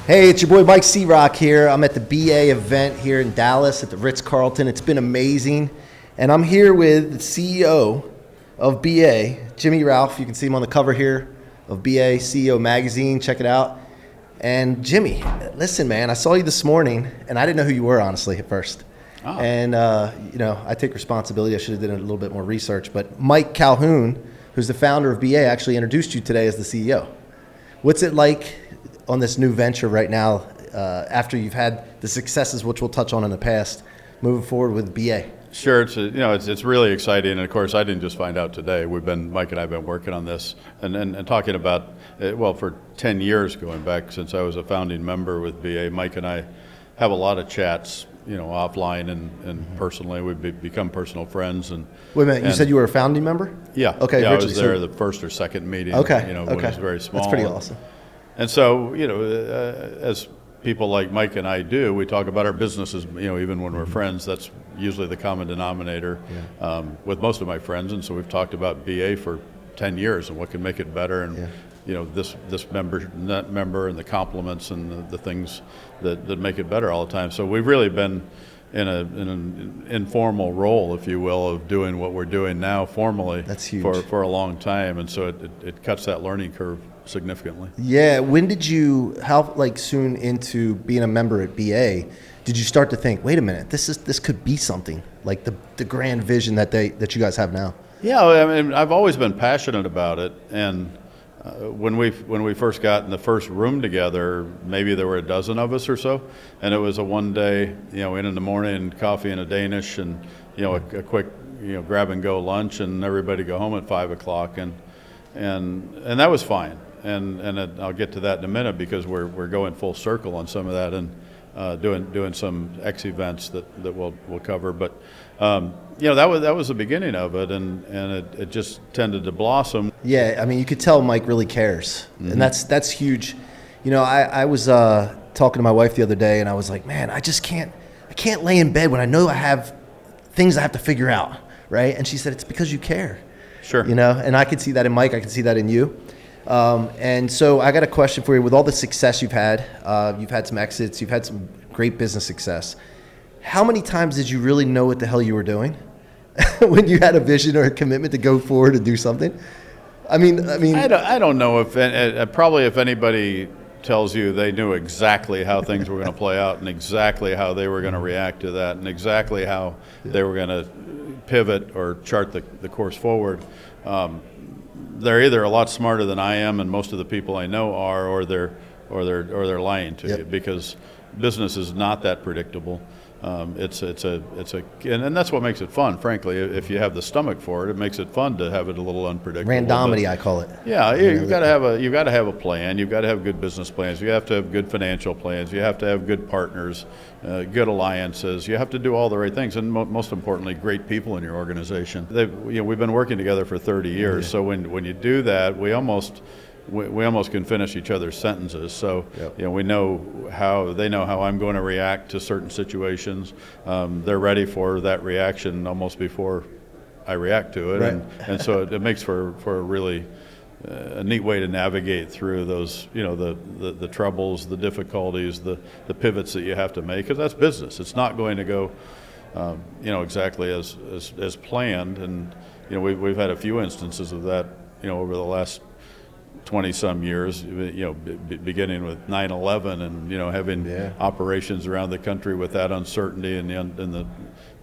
Hey, it's your boy Mike C-Roc here. I'm at the BA event here in Dallas at the Ritz-Carlton. It's been amazing. And I'm here with the CEO of BA, Jimmy Ralph. You can see him on the cover here of BA CEO Magazine. Check it out. And Jimmy, listen, man, I saw you this morning, and I didn't know who you were, honestly, at first. Oh. And, I take responsibility. I should have done a little bit more research. But Mike Calhoun, who's the founder of BA, actually introduced you today as the CEO. What's it like on this new venture right now, after you've had the successes, which we'll touch on in the past, moving forward with BA? Sure, it's really exciting, and of course I didn't just find out today. Mike and I have been working on this and talking about for 10 years going back since I was a founding member with BA. Mike and I have a lot of chats, offline and personally. We've become personal friends. And wait a minute, you said you were a founding member? Yeah. Okay. Yeah, I was there the first or second meeting. Okay. When it was very small. That's pretty awesome. And so, as people like Mike and I do, we talk about our businesses, even when we're friends. That's usually the common denominator with most of my friends. And so we've talked about BA for 10 years and what can make it better. And, this member, that member, and the complements and the things that make it better all the time. So we've really been in an informal role, if you will, of doing what we're doing now formally. That's huge. For a long time. And so it cuts that learning curve significantly. Yeah. When did you, how soon into being a member at BA, did you start to think, wait a minute, this could be something like the grand vision that you guys have now? Yeah, I mean, I've always been passionate about it, and when we first got in the first room together, maybe there were a dozen of us or so, and it was a one day, in the morning, coffee and a Danish, and a quick grab and go lunch, and everybody go home at 5 o'clock, and that was fine. And I'll get to that in a minute because we're going full circle on some of that and doing some X events that we'll cover. But that was the beginning of it, and it just tended to blossom. Yeah, I mean, you could tell Mike really cares, and that's huge. I was talking to my wife the other day, and I was like, man, I can't lay in bed when I know I have things I have to figure out, right? And she said, it's because you care. Sure. And I could see that in Mike. I could see that in you. And so I got a question for you. With all the success you've had some exits, you've had some great business success. How many times did you really know what the hell you were doing when you had a vision or a commitment to go forward and do something? I mean, I don't know if probably if anybody tells you they knew exactly how things were going to play out and exactly how they were going to react to that and exactly how they were going to pivot or chart the course forward. They're either a lot smarter than I am, and most of the people I know are, or they're lying to you, because business is not that predictable. And that's what makes it fun, frankly. If you have the stomach for it, it makes it fun to have it a little unpredictable. Randomity, I call it. Yeah, you've got to have a plan. You've got to have good business plans. You have to have good financial plans. You have to have good partners, good alliances. You have to do all the right things, and most importantly, great people in your organization. We've been working together for 30 years, so when you do that, we almost can finish each other's sentences. So we know how I'm going to react to certain situations. They're ready for that reaction almost before I react to it, right. and so it makes for a really a neat way to navigate through those the troubles, the difficulties, the pivots that you have to make, because that's business. It's not going to go exactly as planned, and we've had a few instances of that over the last 20-some years, beginning with 9/11 and having operations around the country with that uncertainty and the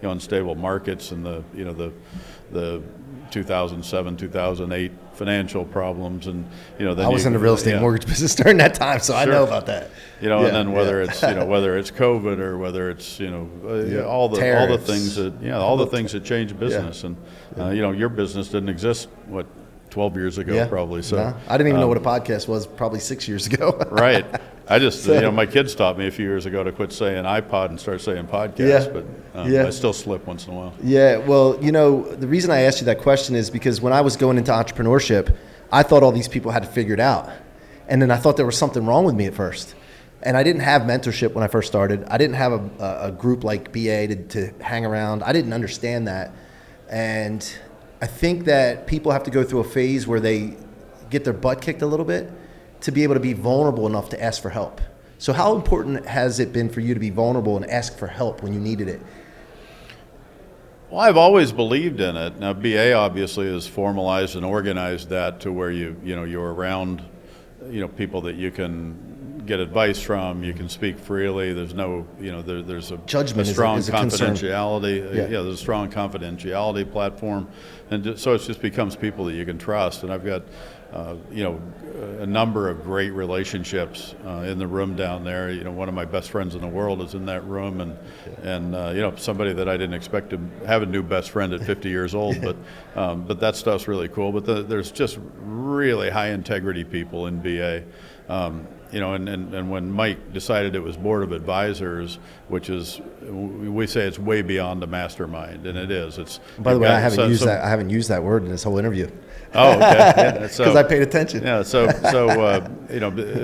unstable markets and the 2007, 2008 financial problems, and then I was in the real estate mortgage business during that time, so sure. I know about that. And then whether it's whether it's COVID or whether it's all the things that change business, and your business didn't exist 12 years ago, probably. So no, I didn't even know what a podcast was probably 6 years ago. Right. I just, my kids taught me a few years ago to quit saying iPod and start saying podcast, but I still slip once in a while. Yeah, well, the reason I asked you that question is because when I was going into entrepreneurship, I thought all these people had it figured out. And then I thought there was something wrong with me at first. And I didn't have mentorship when I first started. I didn't have a group like BA to hang around. I didn't understand that. And I think that people have to go through a phase where they get their butt kicked a little bit to be able to be vulnerable enough to ask for help. So how important has it been for you to be vulnerable and ask for help when you needed it? Well, I've always believed in it. Now, BA obviously has formalized and organized that to where you're around, people that you can get advice from. You can speak freely. There's no, there's a judgment, a strong is a confidentiality. concern. There's a strong confidentiality platform, and so it just becomes people that you can trust. And I've got, a number of great relationships in the room down there. One of my best friends in the world is in that room, and somebody that I didn't expect to have a new best friend at 50 years old. But that stuff's really cool. But there's just really high integrity people in BA. And when Mike decided it was board of advisors, which is, we say it's way beyond the mastermind, and it is. It's. By the way, I haven't used that word in this whole interview. Oh, okay. Because I paid attention. Yeah.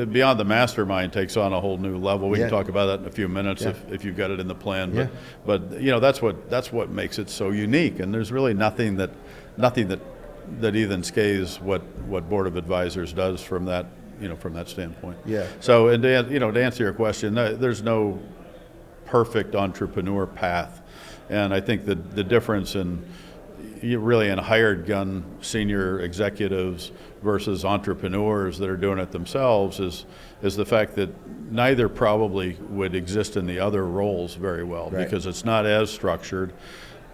Beyond the mastermind takes on a whole new level. We can talk about that in a few minutes if you've got it in the plan. But that's what makes it so unique. And there's really nothing that even scathes what board of advisors does from that standpoint. Yeah. So, and to answer your question, there's no perfect entrepreneur path, and I think the difference in hired gun senior executives versus entrepreneurs that are doing it themselves is the fact that neither probably would exist in the other roles very well, right. Because it's not as structured,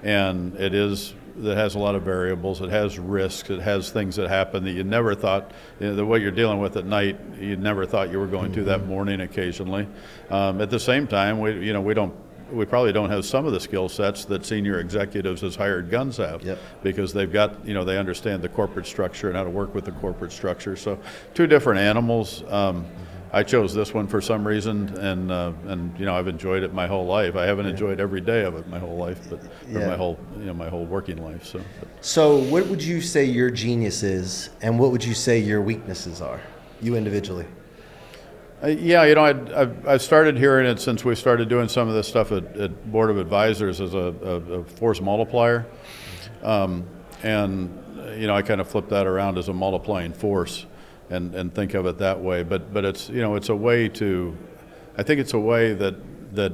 and it has a lot of variables. It has risks. It has things that happen that you never thought, that what you're dealing with at night, you never thought you were going to that morning occasionally. At the same time, we probably don't have some of the skill sets that senior executives as hired guns have, because they've got, they understand the corporate structure and how to work with the corporate structure. So two different animals. I chose this one for some reason, and I've enjoyed it my whole life. I haven't enjoyed every day of it my whole life, but my whole working life. So what would you say your genius is, and what would you say your weaknesses are, you individually? I've started hearing it since we started doing some of this stuff at Board of Advisors as a force multiplier, and I kind of flip that around as a multiplying force. And think of it that way, but it's it's a way to, I think it's a way that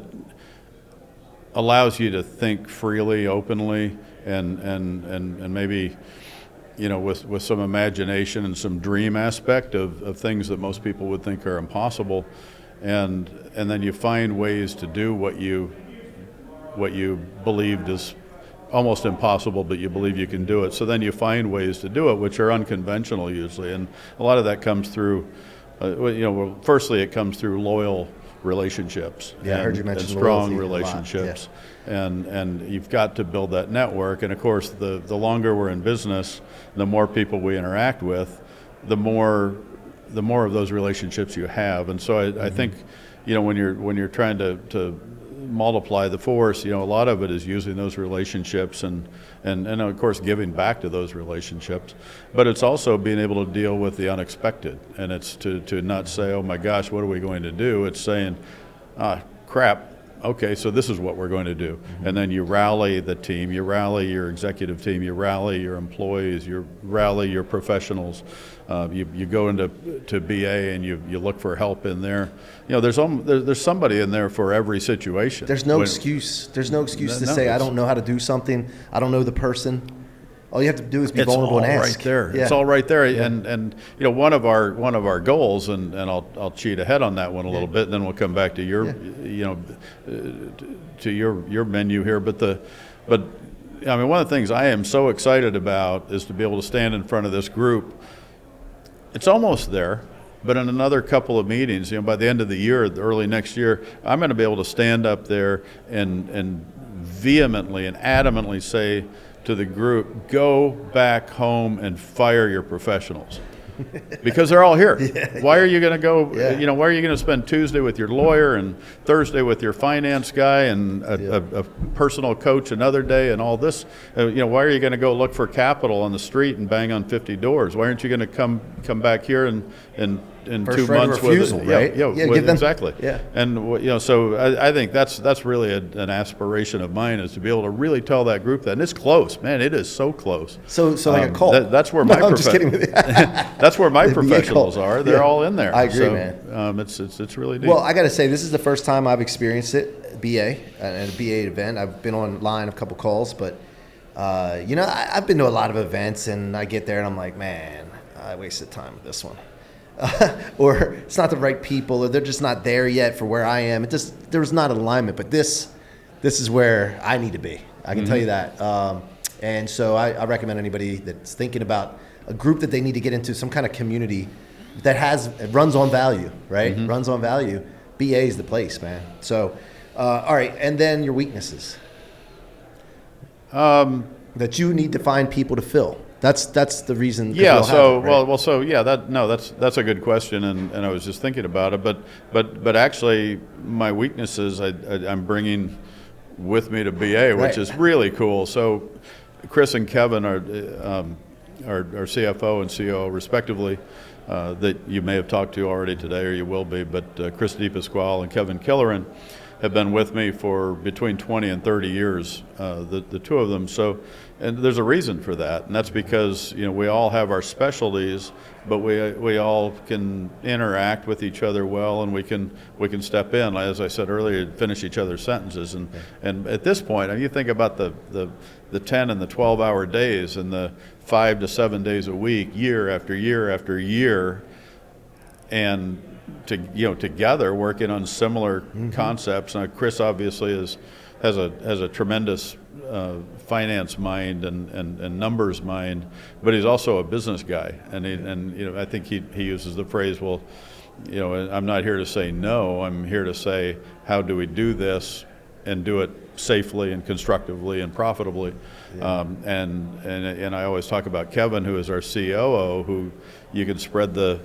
allows you to think freely, openly, and maybe with some imagination and some dream aspect of things that most people would think are impossible, and then you find ways to do what you believed is almost impossible, but you believe you can do it. So then you find ways to do it, which are unconventional usually, and a lot of that comes through, firstly it comes through loyal relationships. I heard you mention strong relationships, and you've got to build that network. And of course, the longer we're in business, the more people we interact with, the more of those relationships you have. And so I think, when you're trying to multiply the force, a lot of it is using those relationships and of course giving back to those relationships, but it's also being able to deal with the unexpected, and it's to not say, oh my gosh, what are we going to do? It's saying, crap, okay, so this is what we're going to do. And then you rally the team, you rally your executive team, you rally your employees, you rally your professionals. You go into BA and you look for help in there. There's somebody in there for every situation. There's no excuse. There's no excuse to say I don't know how to do something. I don't know the person. All you have to do is be vulnerable and ask. Right there. Yeah. It's all right there. Yeah. And one of our goals, and I'll cheat ahead on that one a little bit, and then we'll come back to your to your menu here. But one of the things I am so excited about is to be able to stand in front of this group. It's almost there, but in another couple of meetings, by the end of the year, early next year, I'm going to be able to stand up there and vehemently and adamantly say to the group, go back home and fire your professionals. Because they're all here. Why are you going to go, why are you going to spend Tuesday with your lawyer and Thursday with your finance guy and a personal coach another day and all this? Why are you going to go look for capital on the street and bang on 50 doors? Why aren't you going to come back here in First 2 months refusal, with right? give them, exactly. Yeah. And so I think that's really an aspiration of mine, is to be able to really tell that group that. And it's close, man. It is so close. So like a cult. That's where I'm just kidding with you. that's where my The BA professionals cult. are. They're Yeah. all in there. I agree, so, man. It's really neat. Well, I got to say, this is the first time I've experienced it, BA, at a BA event. I've been online a couple calls, but, I've been to a lot of events, and I get there, and I'm like, man, I wasted time with this one. Or it's not the right people, or they're just not there yet for where I am. There was not alignment, but this is where I need to be. I can tell you that. And so I recommend anybody that's thinking about a group that they need to get into, some kind of community that runs on value, right? Runs on value. BA is the place, man. So, all right, and then your weaknesses that you need to find people to fill. That's the reason. Yeah. So right? that's a good question, and I was just thinking about it. But actually, my weaknesses I'm bringing with me to BA, which Right. is really cool. So, Chris and Kevin are our CFO and COO respectively, that you may have talked to already today, or you will be. But Chris DiPasquale and Kevin Killoran have been with me for between 20 and 30 years, the two of them. So, and there's a reason for that, and that's because we all have our specialties, but we all can interact with each other well, and we can step in, as I said earlier, finish each other's sentences. And at this point, you think about the 10 and the 12-hour days and the 5 to 7 days a week, year after year after year, and together working on similar concepts. Now, Chris obviously has a tremendous finance mind and numbers mind, but he's also a business guy, and I think he uses the phrase, well, I'm not here to say no, I'm here to say how do we do this and do it safely and constructively and profitably. Yeah. And I always talk about Kevin, who is our COO, who you can spread the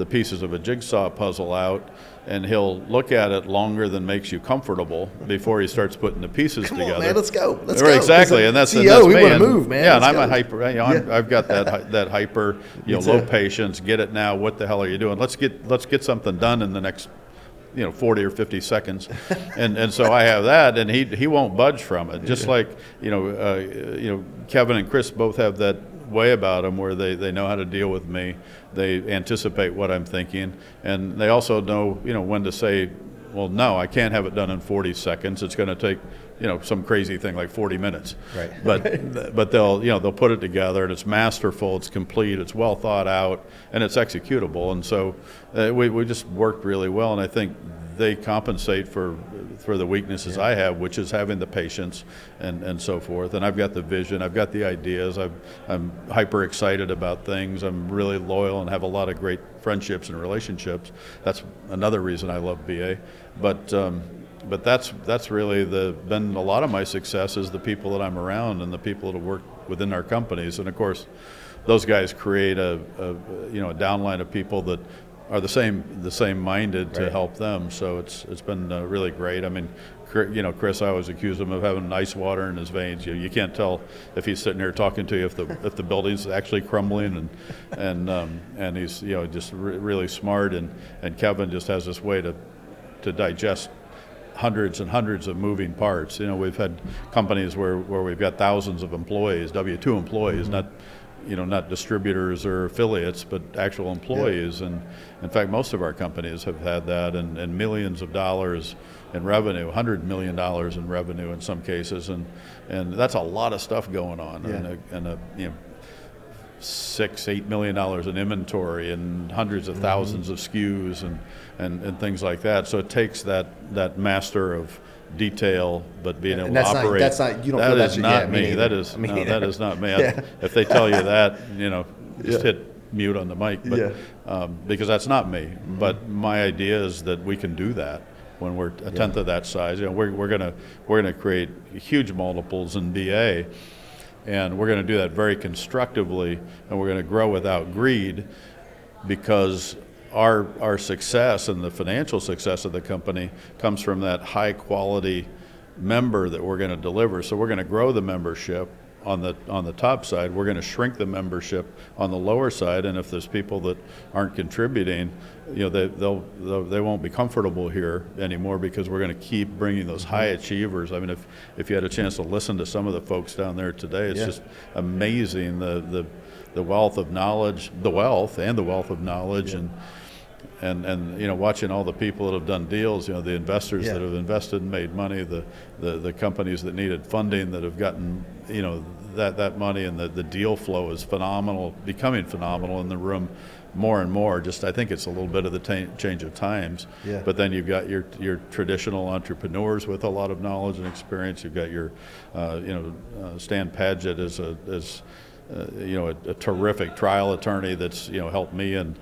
pieces of a jigsaw puzzle out, and he'll look at it longer than makes you comfortable before he starts putting the pieces Come together. On, man, let's go. Exactly, and that's CEO, we me. Want to move, man. Yeah, let's and I'm go. a hyper. I've got that hyper, low patience. Get it now. What the hell are you doing? Let's get something done in the next 40 or 50 seconds, and so I have that, and he won't budge from it. Just like Kevin and Chris both have that way about them where they know how to deal with me. They anticipate what I'm thinking, and they also know when to say, well, no, I can't have it done in 40 seconds. It's going to take some crazy thing like 40 minutes. Right. But they'll put it together, and it's masterful, it's complete, it's well thought out, and it's executable. And so we just worked really well, and I think they compensate for the weaknesses I have, which is having the patience and so forth. And I've got the vision, I've got the ideas, I'm hyper excited about things, I'm really loyal and have a lot of great friendships and relationships. That's another reason I love BA. But that's really been a lot of my success is the people that I'm around and the people that work within our companies. And of course, those guys create a downline of people that are the same minded to help them. So it's been really great. I mean, Chris, I always accuse him of having ice water in his veins. You can't tell if he's sitting here talking to you if the building's actually crumbling, and he's just really smart. And Kevin just has this way to digest hundreds and hundreds of moving parts. We've had companies where we've got thousands of employees, W-2 employees, not distributors or affiliates, but actual employees. Yeah. And in fact, most of our companies have had that, and millions of dollars in revenue, $100 million in revenue in some cases, and that's a lot of stuff going on. Yeah. And $6-8 million in inventory and hundreds of thousands of SKUs and things like that. So it takes that master of detail, but being able to operate. That is not me. That is not me. Yeah. If they tell you that, just hit mute on the mic. But because that's not me. But my idea is that we can do that when we're a tenth of that size. We're gonna create huge multiples in BA. And we're going to do that very constructively, and we're going to grow without greed, because our success and the financial success of the company comes from that high quality member that we're going to deliver. So we're going to grow the membership on the top side. We're going to shrink the membership on the lower side, and if there's people that aren't contributing, they won't be comfortable here anymore, because we're going to keep bringing those high achievers. I mean, if you had a chance to listen to some of the folks down there today, it's just amazing the wealth of knowledge, the wealth of knowledge, and watching all the people that have done deals, the investors that have invested and made money, the companies that needed funding that have gotten that money, and the deal flow is phenomenal, becoming phenomenal in the room more and more. Just I think it's a little bit of the change of times. But then you've got your traditional entrepreneurs with a lot of knowledge and experience. You've got your Stan Padgett as a terrific trial attorney that's helped me and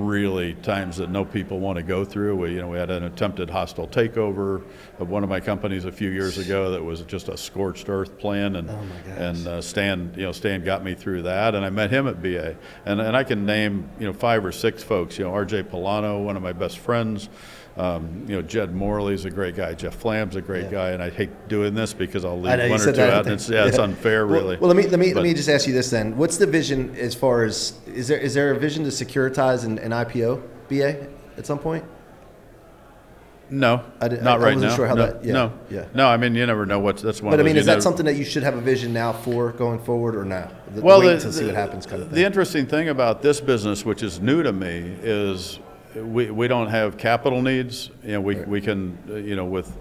really times that no people want to go through. We had an attempted hostile takeover of one of my companies a few years ago that was just a scorched earth plan, and Stan got me through that, and I met him at BA, and I can name 5 or 6 folks. RJ Polano, one of my best friends. Jed Morley's a great guy. Jeff Flam's a great guy, and I hate doing this because I'll leave one or two out, and it's unfair, really. Well, let me just ask you this then. What's the vision as far as is there a vision to securitize an IPO BA at some point? No, not right now. I wasn't sure how that. No. I mean, you never know that's one. But of those, is that something that you should have a vision now for going forward, or now? Well, wait to see what happens, kind of thing. The interesting thing about this business, which is new to me, is we don't have capital needs. We can with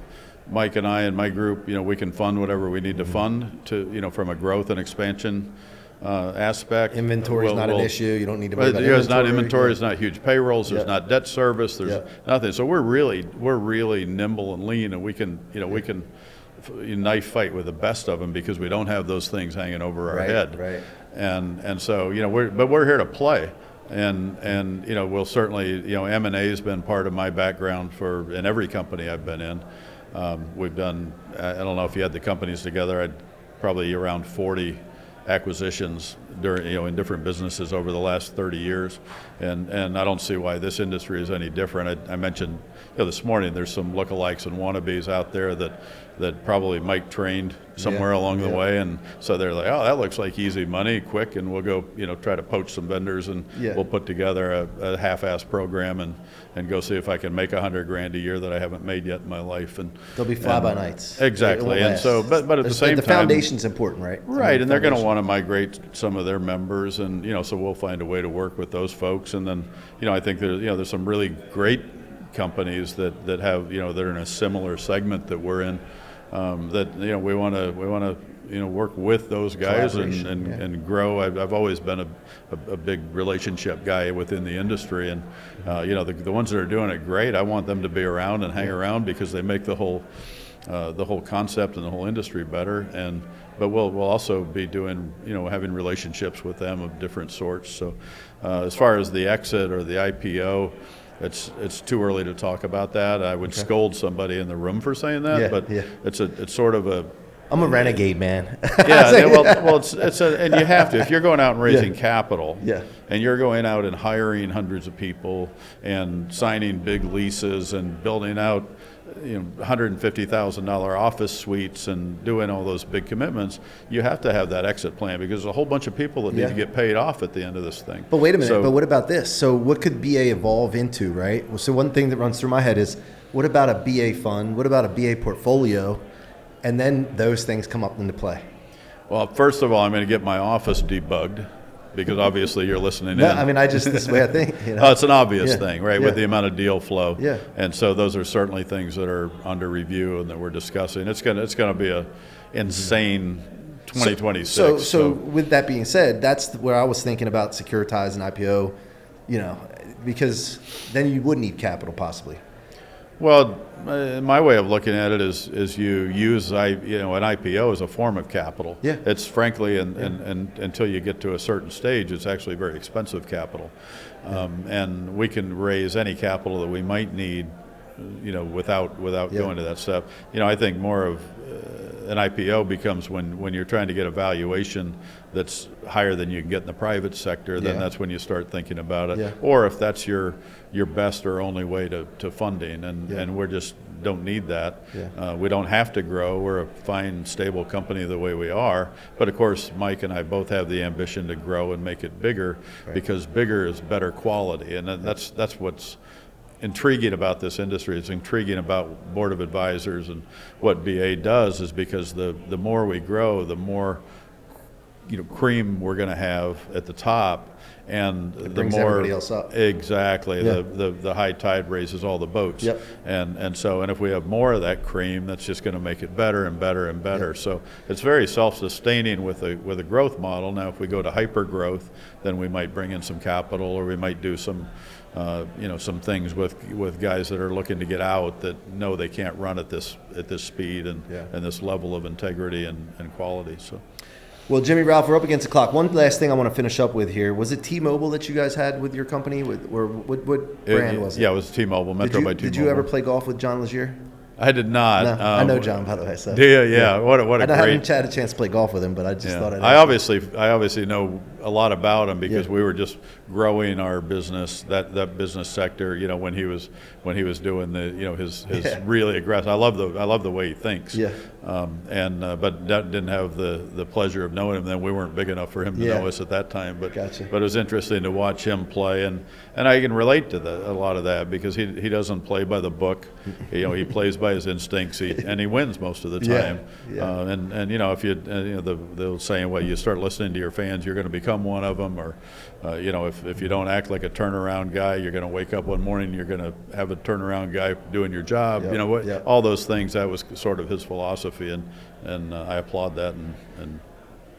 Mike and I and my group, we can fund whatever we need to fund to from a growth and expansion aspect. Inventory is not an issue. You don't need to worry about inventory. There's not inventory. There's not huge payrolls. There's not debt service. There's nothing. So we're really nimble and lean, and we can knife fight with the best of them because we don't have those things hanging over our head. Right. And so we're here to play. And we'll certainly, M&A has been part of my background in every company I've been in. We've done, I don't know if you had the companies together, I'd probably around 40 acquisitions during, in different businesses over the last 30 years. And I don't see why this industry is any different. I mentioned this morning there's some lookalikes and wannabes out there that probably Mike trained somewhere along the way, and so they're like, oh, that looks like easy money, quick, and we'll go try to poach some vendors, and we'll put together a half-ass program and go see if I can make $100,000 a year that I haven't made yet in my life. And they'll be fly-by-nights. Exactly. And so but at the same time, the foundation's important, right? Right, and they're going to want to migrate some of their members, and so we'll find a way to work with those folks. And then I think there's some really great companies that have that are in a similar segment that we're in, that we want to work with those guys and grow. I've always been a big relationship guy within the industry, and the ones that are doing it great, I want them to be around and hang around because they make the whole concept and the whole industry better. But we'll also be doing having relationships with them of different sorts. So as far as the exit or the IPO, it's too early to talk about that. I would scold somebody in the room for saying that, but it's sort of a. I'm a renegade, man. And you have to if you're going out and raising capital, and you're going out and hiring hundreds of people and signing big leases and building out $150,000 office suites and doing all those big commitments, you have to have that exit plan because there's a whole bunch of people that need to get paid off at the end of this thing. But wait a minute, but what about this? So what could BA evolve into, right? So one thing that runs through my head is, what about a BA fund? What about a BA portfolio? And then those things come up into play. Well, first of all, I'm going to get my office debugged because obviously you're listening in. I mean, this is the way I think. It's an obvious thing, right, with the amount of deal flow. Yeah. And so those are certainly things that are under review and that we're discussing. It's going to be a insane 2026. So with that being said, that's where I was thinking about securitize and IPO, because then you would need capital possibly. Well, my way of looking at it is you use an IPO as a form of capital. Yeah. It's frankly, and until you get to a certain stage, it's actually very expensive capital, and we can raise any capital that we might need, without going to that step. I think more of an IPO becomes when you're trying to get a valuation that's higher than you can get in the private sector, then that's when you start thinking about it. Yeah. Or if that's your best or only way to funding, and we just don't need that. Yeah. We don't have to grow. We're a fine, stable company the way we are. But of course, Mike and I both have the ambition to grow and make it bigger, because bigger is better quality, and that's what's intriguing about this industry. It's intriguing about Board of Advisors and what BA does is because the more we grow, the more cream we're going to have at the top. And it the brings more everybody else up. Exactly, Yeah. the high tide raises all the boats. Yep. And if we have more of that cream, that's just going to make it better and better and better. Yep. So it's very self-sustaining with a growth model. Now, if we go to hyper growth, then we might bring in some capital, or we might do some some things with guys that are looking to get out that know they can't run at this speed and this level of integrity and quality. So. Well, Jimmy, Ralph, we're up against the clock. One last thing I want to finish up with here. Was it T-Mobile that you guys had with your company? Or what brand was it? Yeah, it was T-Mobile, Metro by T-Mobile. Did you ever play golf with John Lisier? I did not. No, I know John, by the way. So. Yeah. What a great. I haven't had a chance to play golf with him, but I just thought I'd. I obviously know a lot about him because we were just growing our business, that business sector. When he was doing his really aggressive. I love the way he thinks. Yeah. But didn't have the pleasure of knowing him then. We weren't big enough for him to know us at that time. But gotcha. But it was interesting to watch him play, and I can relate to a lot of that because he doesn't play by the book. He plays by his instincts, and he wins most of the time. And if you the old saying, well, you start listening to your fans, you're going to become one of them, or if you don't act like a turnaround guy, you're going to wake up one morning and you're going to have a turnaround guy doing your job. All those things. That was sort of his philosophy, and I applaud that. And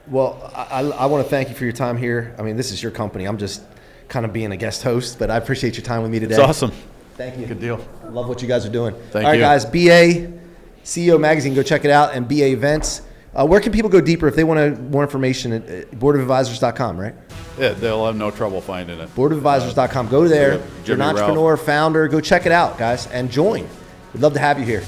well, I want to thank you for your time here. I mean, this is your company. I'm just kind of being a guest host, but I appreciate your time with me today. It's awesome. Thank you. Good deal. Love what you guys are doing. Thank you. All right, you. guys, BA CEO Magazine, go check it out, and BA Events. Where can people go deeper if they want more information at boardofadvisors.com, right? Yeah, they'll have no trouble finding it. Boardofadvisors.com. Go there. If you're an entrepreneur, founder, go check it out, guys, and join. We'd love to have you here.